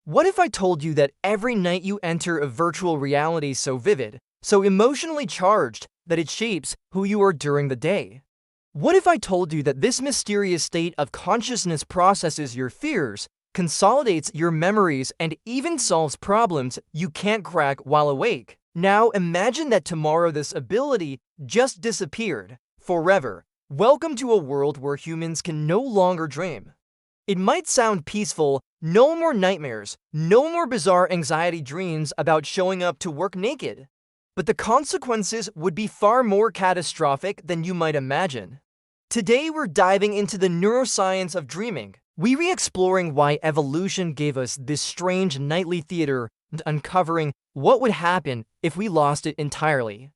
What if I told you that every night you enter a virtual reality so vivid, so emotionally charged, that it shapes who you are during the day? What if I told you that this mysterious state of consciousness processes your fears, consolidates your memories, and even solves problems you can't crack while awake? Now imagine that tomorrow this ability just disappeared forever. Welcome to a world where humans can no longer dream. It might sound peaceful, no more nightmares, no more bizarre anxiety dreams about showing up to work naked. But the consequences would be far more catastrophic than you might imagine. Today we're diving into the neuroscience of dreaming. We're re-exploring why evolution gave us this strange nightly theater and uncovering what would happen if we lost it entirely.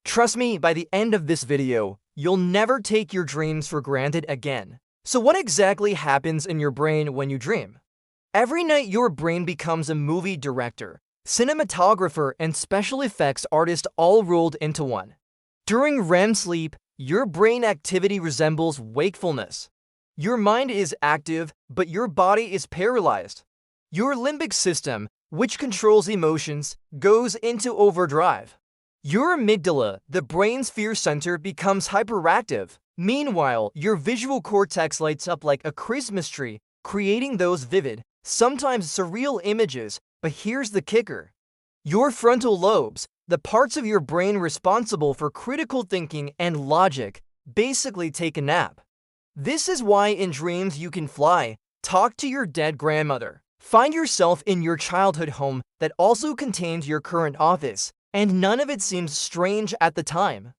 Trust me, by the end of this video, you'll never take your dreams for granted again. So what exactly happens in your brain when you dream? Every night your brain becomes a movie director, cinematographer, and special effects artist all rolled into one. During REM sleep, your brain activity resembles wakefulness. Your mind is active, but your body is paralyzed. Your limbic system, which controls emotions, goes into overdrive. Your amygdala, the brain's fear center, becomes hyperactive. Meanwhile, your visual cortex lights up like a Christmas tree, creating those vivid, sometimes surreal images. But here's the kicker. Your frontal lobes, the parts of your brain responsible for critical thinking and logic, basically take a nap. This is why in dreams you can fly, talk to your dead grandmother, find yourself in your childhood home that also contains your current office, and none of it seems strange at the time.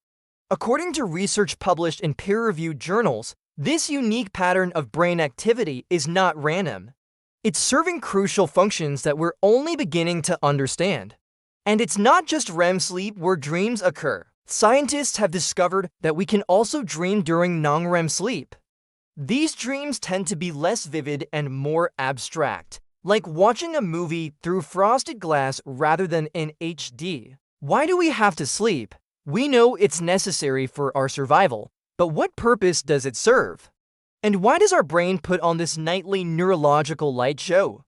According to research published in peer-reviewed journals, this unique pattern of brain activity is not random. It's serving crucial functions that we're only beginning to understand. And it's not just REM sleep where dreams occur. Scientists have discovered that we can also dream during non-REM sleep. These dreams tend to be less vivid and more abstract, like watching a movie through frosted glass rather than in HD. Why do we have to sleep? We know it's necessary for our survival, but what purpose does it serve? And why does our brain put on this nightly neurological light show?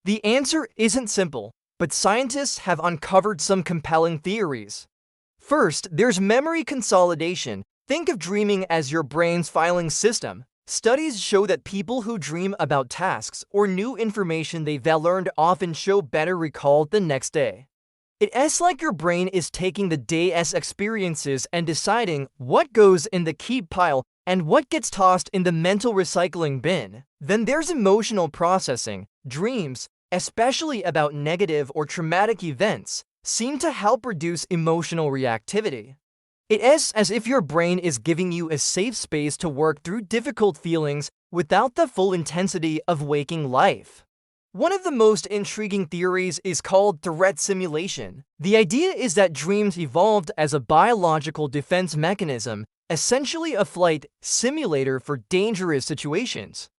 The answer isn't simple, but scientists have uncovered some compelling theories. First, there's memory consolidation. Think of dreaming as your brain's filing system. Studies show that people who dream about tasks or new information they've learned often show better recall the next day. It's like your brain is taking the day's experiences and deciding what goes in the keep pile and what gets tossed in the mental recycling bin. Then there's emotional processing. Dreams, especially about negative or traumatic events, seem to help reduce emotional reactivity. It is as if your brain is giving you a safe space to work through difficult feelings without the full intensity of waking life. One of the most intriguing theories is called threat simulation. The idea is that dreams evolved as a biological defense mechanism, essentially a flight simulator for dangerous situations.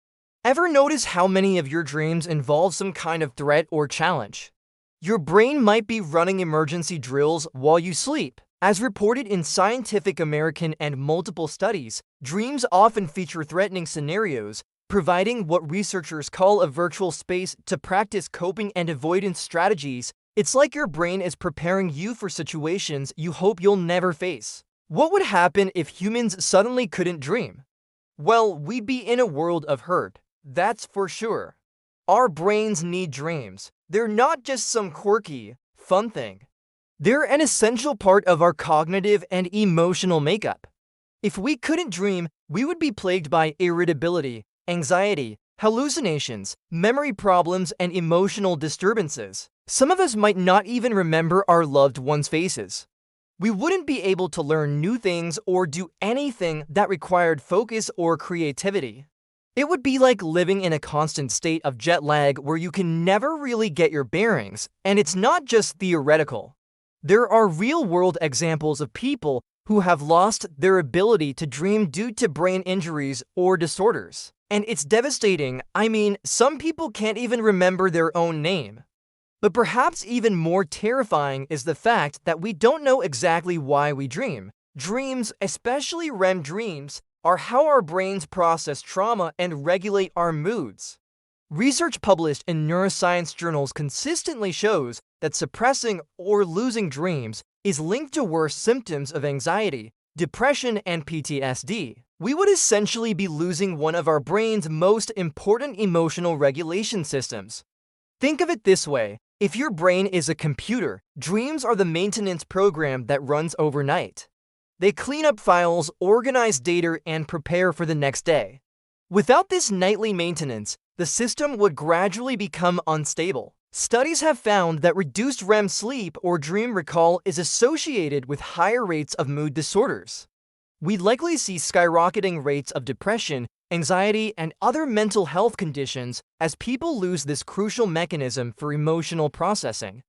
Ever notice how many of your dreams involve some kind of threat or challenge? Your brain might be running emergency drills while you sleep. As reported in Scientific American and multiple studies, dreams often feature threatening scenarios, providing what researchers call a virtual space to practice coping and avoidance strategies. It's like your brain is preparing you for situations you hope you'll never face. What would happen if humans suddenly couldn't dream? Well, we'd be in a world of hurt, that's for sure. Our brains need dreams. They're not just some quirky, fun thing. They're an essential part of our cognitive and emotional makeup. If we couldn't dream, we would be plagued by irritability, anxiety, hallucinations, memory problems, and emotional disturbances. Some of us might not even remember our loved ones' faces. We wouldn't be able to learn new things or do anything that required focus or creativity. It would be like living in a constant state of jet lag where you can never really get your bearings, and it's not just theoretical. There are real-world examples of people who have lost their ability to dream due to brain injuries or disorders. And it's devastating. I mean, some people can't even remember their own name. But perhaps even more terrifying is the fact that we don't know exactly why we dream. Dreams, especially REM dreams, are how our brains process trauma and regulate our moods. Research published in neuroscience journals consistently shows that suppressing or losing dreams is linked to worse symptoms of anxiety, depression, and PTSD. We would essentially be losing one of our brain's most important emotional regulation systems. Think of it this way: if your brain is a computer, dreams are the maintenance program that runs overnight. They clean up files, organize data, and prepare for the next day. Without this nightly maintenance, the system would gradually become unstable. Studies have found that reduced REM sleep or dream recall is associated with higher rates of mood disorders. We'd likely see skyrocketing rates of depression, anxiety, and other mental health conditions as people lose this crucial mechanism for emotional processing.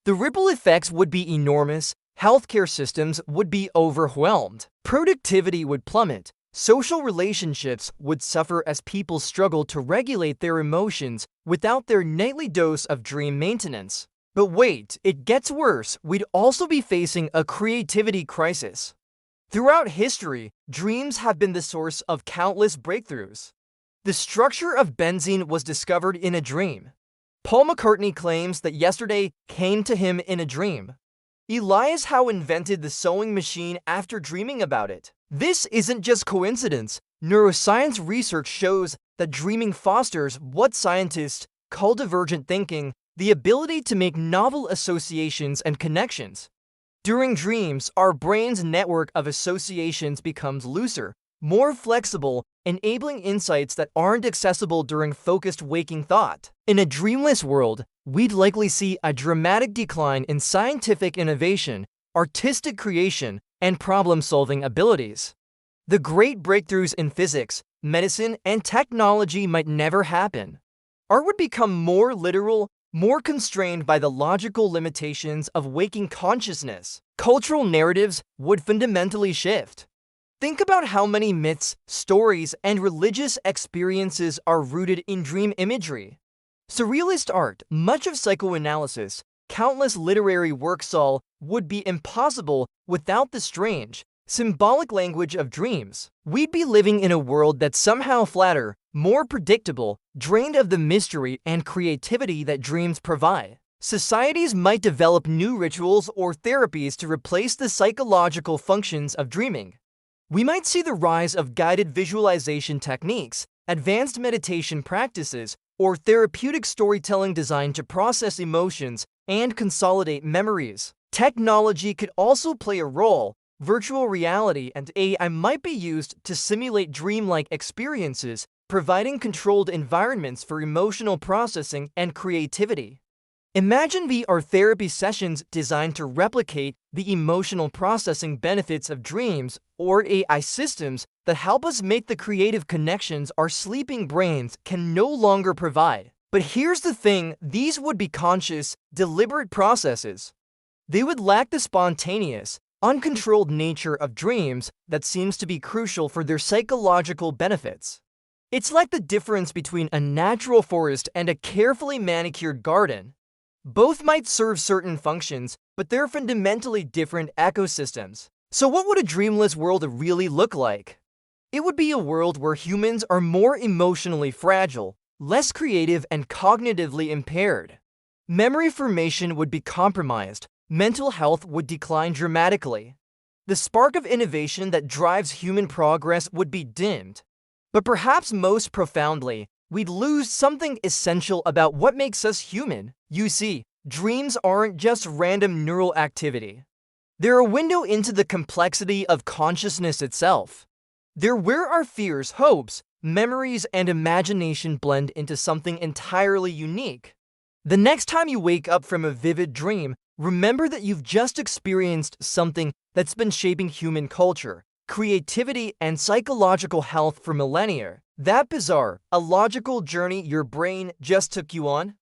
The ripple effects would be enormous. Healthcare systems would be overwhelmed. Productivity would plummet. Social relationships would suffer as people struggle to regulate their emotions without their nightly dose of dream maintenance. But wait, it gets worse. We'd also be facing a creativity crisis. Throughout history, dreams have been the source of countless breakthroughs. The structure of benzene was discovered in a dream. Paul McCartney claims that yesterday came to him in a dream. Elias Howe invented the sewing machine after dreaming about it. This isn't just coincidence. Neuroscience research shows that dreaming fosters what scientists call divergent thinking, the ability to make novel associations and connections. During dreams, our brain's network of associations becomes looser, more flexible, enabling insights that aren't accessible during focused waking thought. In a dreamless world, we'd likely see a dramatic decline in scientific innovation, artistic creation, and problem-solving abilities. The great breakthroughs in physics, medicine, and technology might never happen. Art would become more literal, more constrained by the logical limitations of waking consciousness. Cultural narratives would fundamentally shift. Think about how many myths, stories, and religious experiences are rooted in dream imagery. Surrealist art, much of psychoanalysis, countless literary works all would be impossible without the strange, symbolic language of dreams. We'd be living in a world that's somehow flatter, more predictable, drained of the mystery and creativity that dreams provide. Societies might develop new rituals or therapies to replace the psychological functions of dreaming. We might see the rise of guided visualization techniques, advanced meditation practices, or therapeutic storytelling designed to process emotions and consolidate memories. Technology could also play a role. Virtual reality and AI might be used to simulate dreamlike experiences, providing controlled environments for emotional processing and creativity. Imagine VR therapy sessions designed to replicate the emotional processing benefits of dreams, or AI systems that help us make the creative connections our sleeping brains can no longer provide. But here's the thing: these would be conscious, deliberate processes. They would lack the spontaneous, uncontrolled nature of dreams that seems to be crucial for their psychological benefits. It's like the difference between a natural forest and a carefully manicured garden. Both might serve certain functions, but they're fundamentally different ecosystems. So what would a dreamless world really look like? It would be a world where humans are more emotionally fragile, less creative, and cognitively impaired. Memory formation would be compromised. Mental health would decline dramatically. The spark of innovation that drives human progress would be dimmed. But perhaps most profoundly, we'd lose something essential about what makes us human. You see, dreams aren't just random neural activity. They're a window into the complexity of consciousness itself. They're where our fears, hopes, memories, and imagination blend into something entirely unique. The next time you wake up from a vivid dream, remember that you've just experienced something that's been shaping human culture, creativity, and psychological health for millennia. That bizarre, illogical journey your brain just took you on?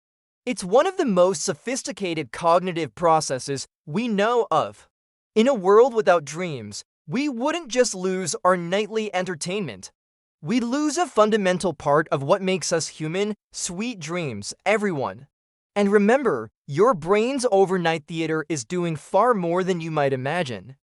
It's one of the most sophisticated cognitive processes we know of. In a world without dreams, we wouldn't just lose our nightly entertainment. We'd lose a fundamental part of what makes us human. Sweet dreams, everyone. And remember, your brain's overnight theater is doing far more than you might imagine.